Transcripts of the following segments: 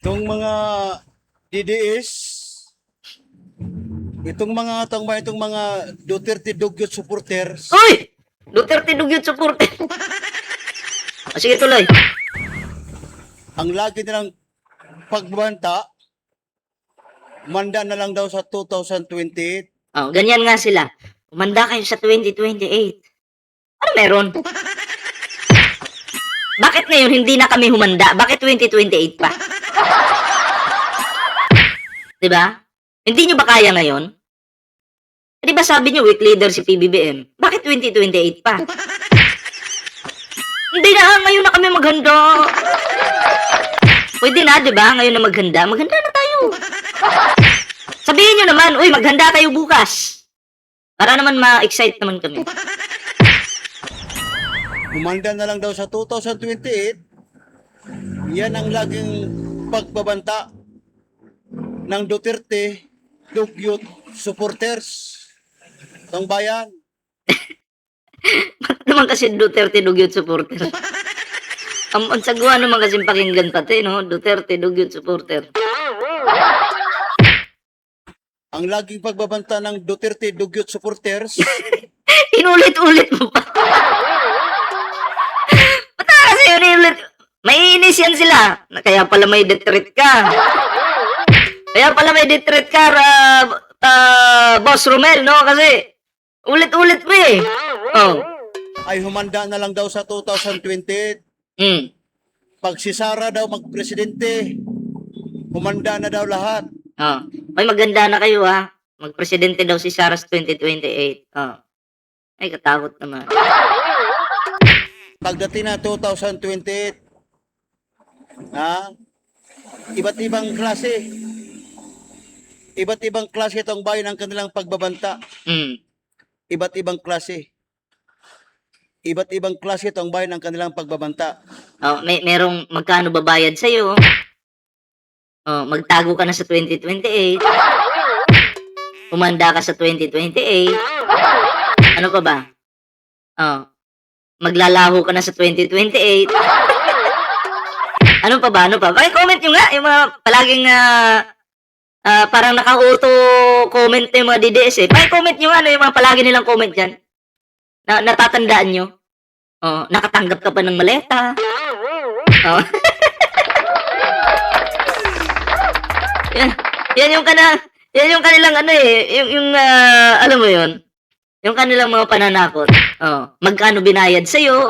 Itong mga DDS, itong mga Duterte Dugyot supporters, Uy! Duterte dugyot support. Sige, tuloy. ang lagi nilang pagbabanta, manda na lang daw sa 2028. Oh, ganyan nga sila. Umanda kayo sa 2028. Ano meron? Bakit ngayon hindi na kami humanda? Bakit 2028 pa? 'Di ba? Hindi nyo ba kaya ngayon? Di ba sabi nyo weak leader si PBBM? Bakit 2028 pa? Hindi na, ngayon na kami maghanda. Pwede na, di ba? Ngayon na maghanda. Maghanda na tayo. Sabihin nyo naman, uy, maghanda tayo bukas. Para naman ma-excite naman kami. Umanda na lang daw sa 2028. Yan ang laging pagbabanta ng Duterte Dugyot supporters ng bayan. Bakit naman kasi Duterte dugyot supporter? Ang sagwa naman kasi pakinggan pati, no? Duterte dugyot supporter. Ang laging pagbabanta ng Duterte Dugyot supporters, Inulit-ulit mo pa. Ba't kasi inulit? Maiinis yan sila. Kaya pala may death ka. Kaya pala may death ka, Boss Romel, no? Kasi ulit-ulit mo eh. Oh. ay humanda na lang daw sa 2028. Hmm. Pag si Sara daw magpresidente, humanda na daw lahat. Oh. Ay, maganda na kayo ha. Magpresidente daw si Saras 2028. Oh. Ay, katakot naman. Pagdating na 2028, ha? Iba't ibang klase itong bayan ang kanilang pagbabanta. Hmm. Iba't ibang klase itong bayan ang kanilang pagbabanta. Oh, merong magkano babayad sa iyo? Oh, magtago ka na sa 2028. Umanda ka sa 2028. Ano pa ba? Oh, maglalaho ka na sa 2028. Ano pa ba? Ano pa? Paki-comment nyo nga yung mga palaging parang naka-auto comment na yung mga DDS eh. Paki-comment nyo nga ano yung mga palagi nilang comment dyan. Natatandaan nyo? Oh, nakatanggap ka pa ng maleta. Oh. yan yung kanilang ano eh, alam mo yon, yung kanilang mga pananakot. Oh, magkano binayad sa iyo?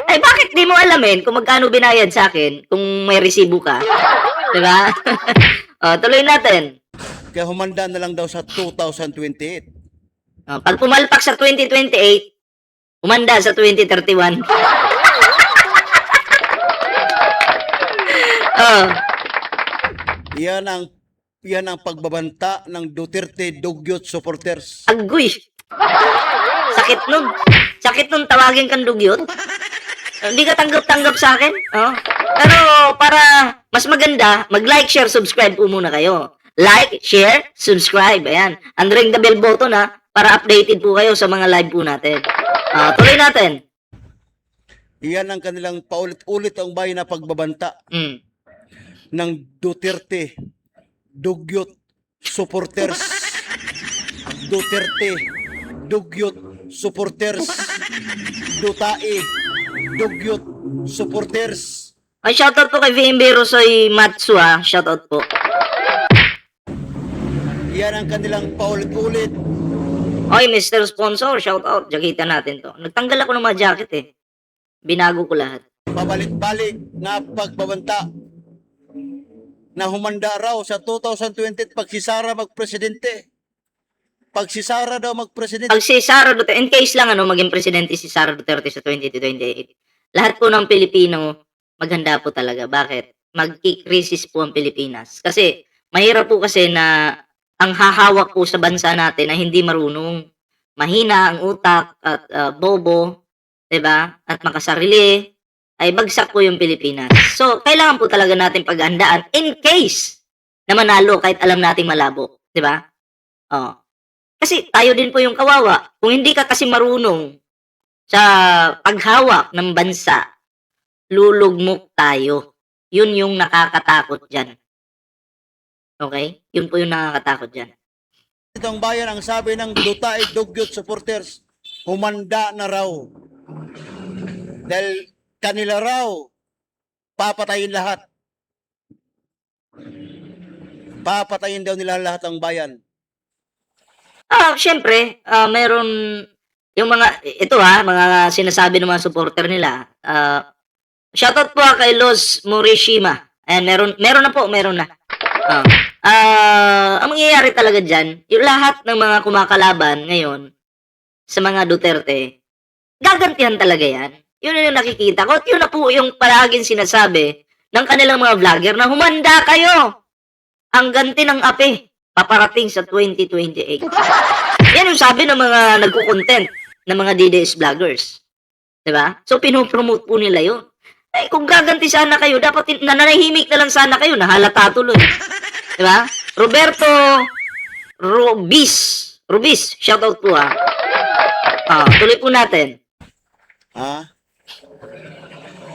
Ay, bakit di mo alamin kung magkano binayad sa akin kung may resibo ka? 'Di ba? Oh, tuloy natin. Kaya humanda na lang daw sa 2028. Oh, pag pumalpak sa 2028, umanda sa 2031. Oh, Yan ang pagbabanta ng Duterte Dugyot supporters. agoy. Sakit nun tawagin kang dugyot. Hindi ka tanggap-tanggap sa akin. Oh. Pero para mas maganda, mag-like, share, subscribe po muna kayo. Like, share, subscribe. Ayan. And ring the bell button ha, para updated po kayo sa mga live po natin. Tuloy natin. Yan ang kanilang paulit-ulit ang bayan na pagbabanta Mm. ng Duterte Dugyot supporters. Duterte Dugyot supporters. Dutae Dugyot supporters. Ay, shoutout po kay VMB Rosoy Matsu ha. Shoutout po. Yan ang kanilang paulit-ulit. Oy, Mr. Sponsor, shoutout. Jakita natin to. Nagtanggal ako ng mga jacket eh. Binago ko lahat. Pabalik-balik na pagbabanta na humanda raw sa 2020 pag si Sara magpresidente. Pag si Sara daw magpresidente, Pag si Sara Duterte, in case lang maging presidente si Sara Duterte sa 2028, lahat po ng Pilipino maghanda po talaga. Bakit? Magkikrisis po ang Pilipinas. Kasi mahirap po kasi na ang hahawak po sa bansa natin na hindi marunong. Mahina ang utak at bobo, 'di ba? At makasarili, ay bagsak po yung Pilipinas. So, kailangan po talaga natin paghandaan in case na manalo kahit alam nating malabo, 'di ba? Oh. Kasi tayo din po yung kawawa. Kung hindi ka kasi marunong sa paghawak ng bansa, lulugmok tayo. Yun yung nakakatakot diyan. Okay? Yun po yung nakakatakot diyan. Itong bayan, ang sabi ng Dutay Dugyot supporters, humanda na raw. Dahil kanila raw, papatayin lahat. Papatayin daw nila lahat ang bayan. Siyempre, meron yung ito mga sinasabi ng mga supporter nila. Shoutout po kay Los Morishima. Ayan, meron na po, meron na. Ang mangyayari talaga dyan, yung lahat ng mga kumakalaban ngayon sa mga Duterte, gagantihan talaga yan. Yun yung nakikita ko. At yun na po yung palaging sinasabi ng kanilang mga vlogger na humanda kayo. Ang ganti ng ape, paparating sa 2028. Yan yung sabi ng mga nagko-content ng mga DDS vloggers. Diba? So, pinopromote po nila yun. Eh, kung gaganti sana kayo, dapat nananahimik na lang sana kayo, nahalata tuloy. Diba? Roberto Rubis, shoutout po tuloy po natin.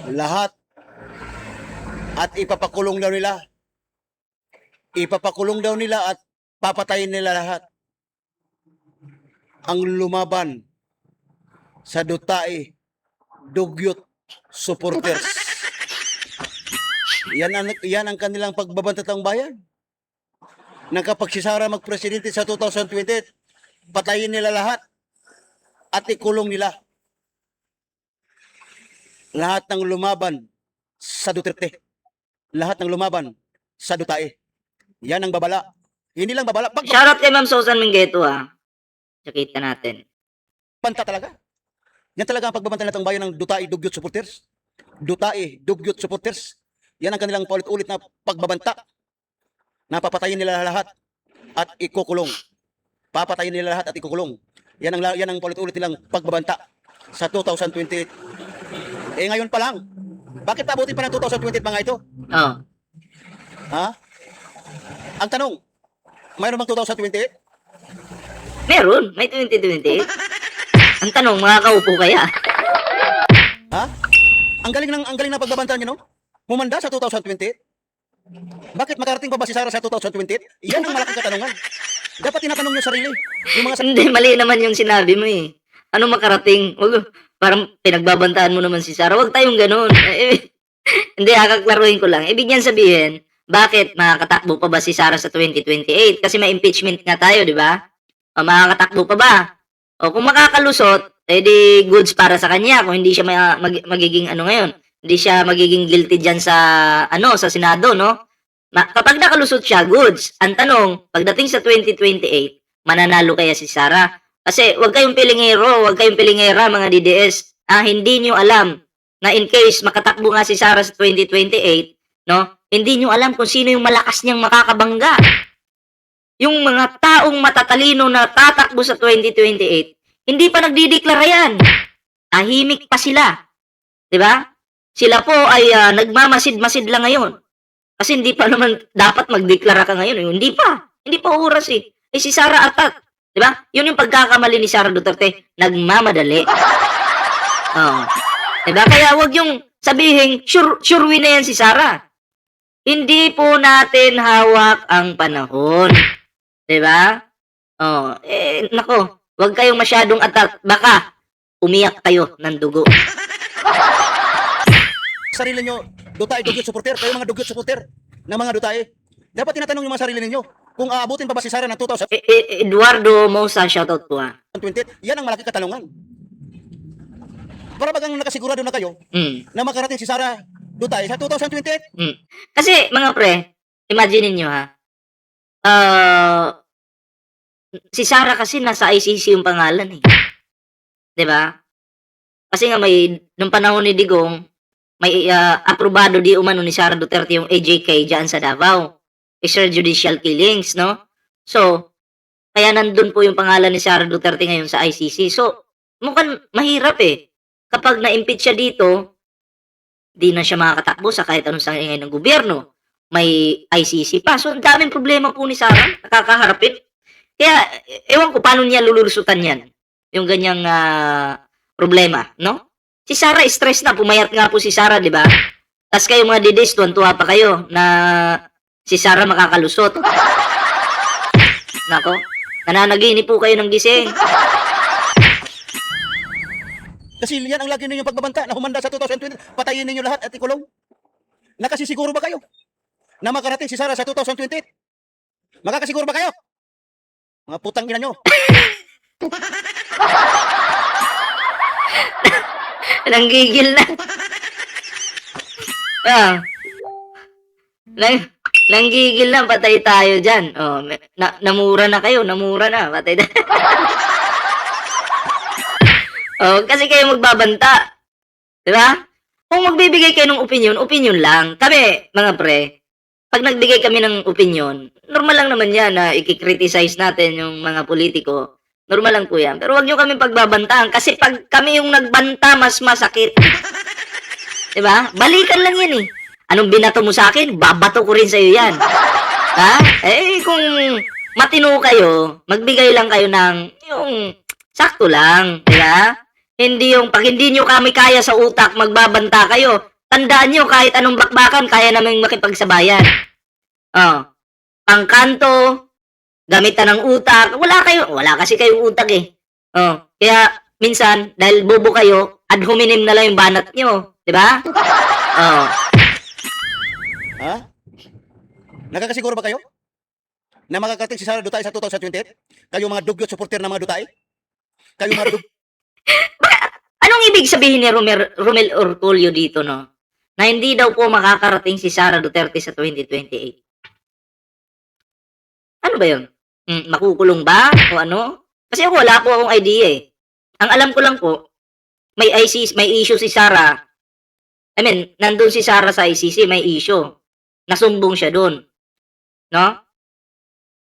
Lahat. At ipapakulong daw nila. Ipapakulong daw nila at papatayin nila lahat. Ang lumaban sa Dutay Dugyot supporters. Yan ang kanilang pagbabantatang bayan. Na kapag si Sara magpresidente sa 2020, patayin nila lahat at ikulong nila lahat ng lumaban sa Duterte. Lahat ng lumaban sa Dutay. Yan ang babala. Hindi lang babala. Shoutout kay Ma'am Susan Mingueto Nakita natin. Banta talaga. Yan talaga ang pagbabanta ng bayan ng Dutay Dugyot supporters. Dutay Dugyot supporters. Yan ang kanilang paulit-ulit na pagbabanta. Napapatayin nila lahat at ikukulong. Papatayin nila lahat at ikukulong. Yan ang paulit-ulit nilang pagbabanta sa 2028. Eh ngayon pa lang. Bakit abutin pa ng 2028 mga ito? Ang tanong, mayroon bang 2028? Meron, may 2028. Ang tanong, makakaupo kaya? Ang galing ng pagbabanta niyo, no? Humanda sa 2028. Bakit makarating pa ba si Sara sa 2028? Yan ang malaking katanungan. Dapat tinatanong niyo sarili. Yung mga Hindi, mali naman yung sinabi mo Ano makarating? Parang pinagbabantaan mo naman si Sara. Huwag tayong ganun. Hindi, kakaklaruhin ko lang. Ibig niyan sabihin, bakit makakatakbo pa ba si Sara sa 2028? Kasi may impeachment nga tayo, di ba? Makakatakbo pa ba? O kung makakalusot, edi goods para sa kanya. Kung hindi siya magiging ngayon, hindi siya magiging guilty dyan sa Senado, no? Kapag nakalusot siya, goods. Ang tanong, pagdating sa 2028, mananalo kaya si Sara? Kasi wag kayong pilingera, mga DDS. Hindi nyo alam na in case makatakbo nga si Sara sa 2028, no? Hindi nyo alam kung sino yung malakas niyang makakabangga. Yung mga taong matatalino na tatakbo sa 2028, hindi pa nagdideklara yan. Tahimik pa sila. Diba? Sila po ay nagmamasid-masid lang ngayon. Kasi hindi pa naman dapat magdeklara ka ngayon. Hindi pa oras si Sara atat. Diba? Yun yung pagkakamali ni Sara Duterte. Nagmamadali. Diba? Kaya wag yung sabihin, sure win na yan si Sara. Hindi po natin hawak ang panahon. Diba? Nako, wag kayong masyadong atat. Baka umiyak kayo ng dugo. Sarili nyo, Dutay Dugyot supporter, kayo mga Dugyot supporter ng mga Dutay. Dapat tinatanong yung mga sarili ninyo kung aabutin pa ba si Sara ng 2020. Eduardo Mosa, shoutout po Yan ang malaking katanungan. Para bagang nakasigurado na kayo na makarating si Sara Dutay sa 2028. Kasi mga pre, imagine niyo si Sara kasi nasa ICC yung pangalan 'Di ba? Kasi nga nung panahon ni Digong, may aprobado di umano ni Sara Duterte yung AJK diyan sa Davao. Extrajudicial killings, no? So, kaya nandun po yung pangalan ni Sara Duterte ngayon sa ICC. So, mukhang mahirap Kapag na-impeach siya dito, di na siya makakatakbo sa kahit anong sangay ng gobyerno. May ICC pa. So, ang daming problema po ni Sara, nakakaharapin. Kaya, ewan ko paano niya lulusutan yan. Yung ganyang problema, no? Si Sara stress na, pumayat nga po si Sara, di ba? Tas kayo mga didis, tuwan-tuwa pa kayo na si Sara makakalusot. Nako, nananaginip po kayo ng gising. Kasi yan ang lagi ninyong pagbabanta na humanda sa 2020, patayin ninyo lahat at ikulong. Nakasisiguro ba kayo na makarating si Sara sa 2020? Makakasiguro ba kayo? Mga putang ina nyo. Nanggigil na. Ah. Nanggigil na, patay tayo dyan. Oh, namura na kayo, namura na, patay na. Oh, kasi kayo magbabanta. Di ba? Kung magbibigay kayo ng opinion, opinion lang. Kami, mga pre, pag nagbigay kami ng opinion, normal lang naman yan na i-criticize natin yung mga politiko. Normal lang po yan. Pero wag nyo kami pagbabantaan. Kasi pag kami yung nagbanta, mas masakit. Diba? Balikan lang yan eh. Anong binato mo sa akin? Babato ko rin sa'yo yan. Ha? Eh, kung matino kayo, magbigay lang kayo ng yung sakto lang. Diba? Hindi yung, pag hindi nyo kami kaya sa utak, magbabanta kayo. Tandaan nyo, kahit anong bakbakan, kaya namin makipagsabayan. Oh. Pangkanto, gamitan ng utak. Wala kasi kayong utak eh. Oh. Kaya, minsan, dahil bobo kayo, ad hominem na lang yung banat nyo. Diba? Oh. Ha? Nakakasiguro ba kayo na makakating si Sara Dutay sa 2020? Kayo mga dugyot supporter ng mga Dutay? Kayo mga Anong ibig sabihin ni Romel Ortolio dito, no? Na hindi daw po makakarating si Sara Duterte sa 2028. Ano ba yun? Makukulong ba? O ano? Kasi ako wala po akong idea eh. Ang alam ko lang po, may issue si Sara. I mean, nandun si Sara sa ICC, may issue. Nasumbong siya doon. No?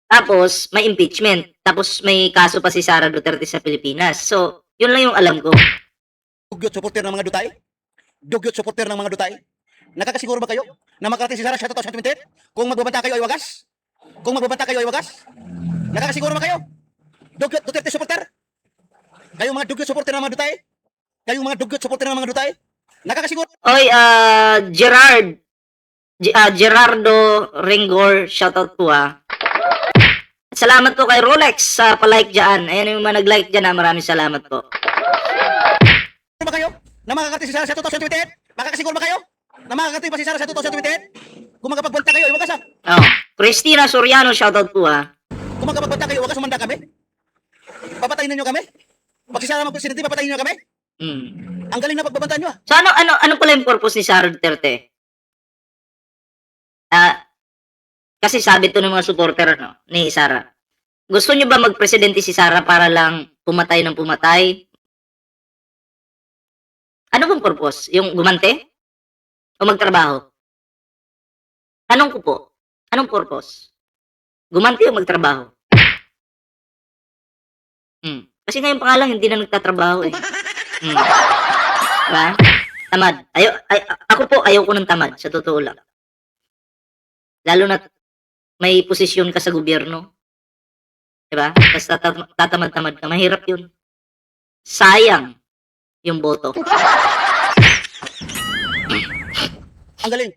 Tapos, may impeachment. Tapos, may kaso pa si Sara Duterte sa Pilipinas. So, yun lang yung alam ko. dugyot supporter ng mga Dutay? Dugyot supporter ng mga Dutay? Nakakasiguro ba kayo na makarating si Sara sa 2020? Kung magbabanta kayo ay wagas? Kung magbabanta kayo ay wagas? Nakakasiguro ba kayo? Dugyot Duterte supporter? Kayo mga dugyot supporter ng mga Dutay? Kayo mga dugyot supporter ng mga Dutay? Nakakasiguro? Oy, Gerardo Ringor, shoutout po ha. Salamat po kay Rolex sa palike dyan. Ayan yung mga nag-like dyan ha. Maraming salamat po. ba kayo na makakating si Sara sa 2020? Makakasiguro ba kayo na makakating pa si Sara sa 2020? Kung magapagbanta kayo, iwagas ha. Oh, Christina Soriano, shoutout po ha. Kung magapagbanta kayo, iwagas umanda kami. Papatayin ninyo kami. Pag si Sara mag-presidente, papatayin ninyo kami. Ang galing na pagbabantaan nyo ha. So ano pala yung purpose ni Sara Duterte? Kasi sabi to ng mga supporter no, ni Sara. Gusto niyo ba magpresidente si Sara para lang pumatay ng pumatay? Ano bang purpose? Yung gumante? O magtrabaho? Tanong ko po, anong purpose? Gumante o magtrabaho? Kasi ngayon pa nga lang, hindi na nagtatrabaho eh. Diba? Tamad. Ako po, ayaw ko ng tamad, sa totoo lang. Lalo na may posisyon ka sa gobyerno. Diba? Tapos tatamad-tamad ka. Mahirap yun. Sayang yung boto. Ang galing.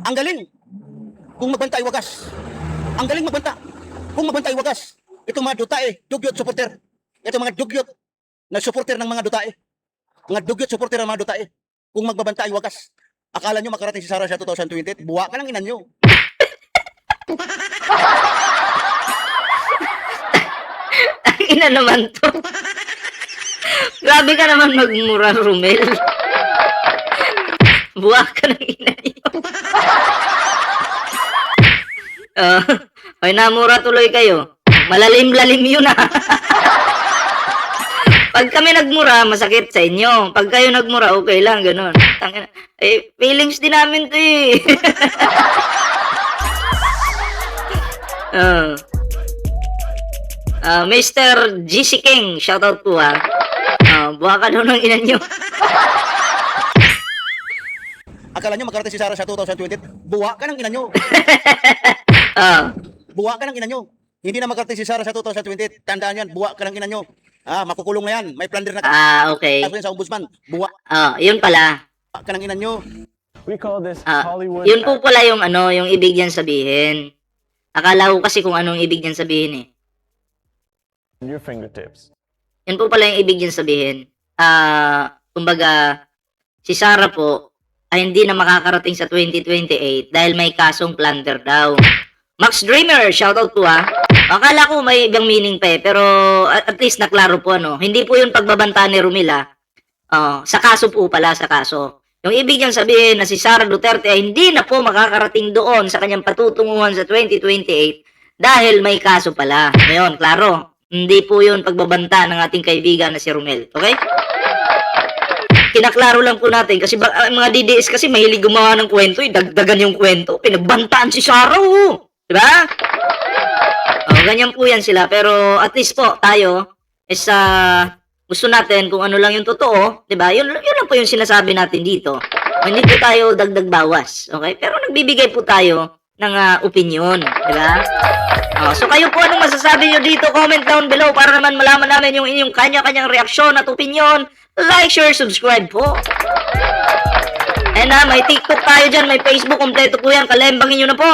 Ang galing. Kung magbanta ay wagas. Ang galing magbanta. Kung magbanta ay wagas. Itong mga Dutay, dugyot supporter. Itong mga dugyot na supporter ng mga Dutay. Mga dugyot supporter ng mga Dutay. Kung magbabanta ay wagas. Akala nyo makarating si Sara sa 2020? Buwa ka lang inan nyo. Ang ina naman to. Grabe ka naman magmura, Romel. Buwak ka ng ina niyo. Ay, namura tuloy kayo. Malalim-lalim yun ah. Pag kami nagmura, masakit sa inyo. Pag kayo nagmura, okay lang, ganun. Eh, feelings din namin to eh. Mr. GC King, shoutout po ha. Buha ka daw ng ina nyo. Akala nyo makarating si Sara sa 2020? Buwa ka ng ina nyo. Buwa ka ng ina nyo. Hindi na makarating si Sara sa 2020. Tandaan yan, buwa ka ng ina nyo. Makukulong na yan. May plunder na ka. Okay. Sa ombudsman, buwa Yun pala. ka ng ina nyo. We call this Ah, Hollywood yun po pala yung ano, yung ibig niyan sabihin. Akala ko kasi kung anong ibig niyan sabihin eh. at your fingertips. Yun po pala yung ibig niyan sabihin. Kumbaga, si Sara po ay hindi na makakarating sa 2028 dahil may kasong plunder daw. Max Dreamer, shoutout po ha. Akala ko may ibang meaning pa eh, pero at least naklaro po ano. Hindi po yung pagbabanta ni Rumila. Sa kaso po pala, sa kaso. Yung ibig niyang sabihin na si Sara Duterte ay hindi na po makakarating doon sa kanyang patutunguhan sa 2028 dahil may kaso pala. Ngayon, klaro. Hindi po yun pagbabanta ng ating kaibigan na si Romel. Okay? Kinaklaro lang po natin kasi mga DDS kasi mahilig gumawa ng kwento, dagdagan yung kwento. Pinagbantaan si Sara, oh. Diba? Ganyan po yan sila. Pero at least po, tayo is gusto natin kung ano lang yung totoo, 'di ba? Yun lang po yung sinasabi natin dito. Hindi po tayo dagdag bawas, okay? Pero nagbibigay po tayo ng opinion, 'di ba? So kayo po anong masasabi niyo dito? Comment down below para naman malaman namin yung inyong kanya-kanyang reaksyon at opinion. Like, share, subscribe po. And may TikTok tayo dyan, may Facebook, kompleto po yan. Kalembangin nyo na po.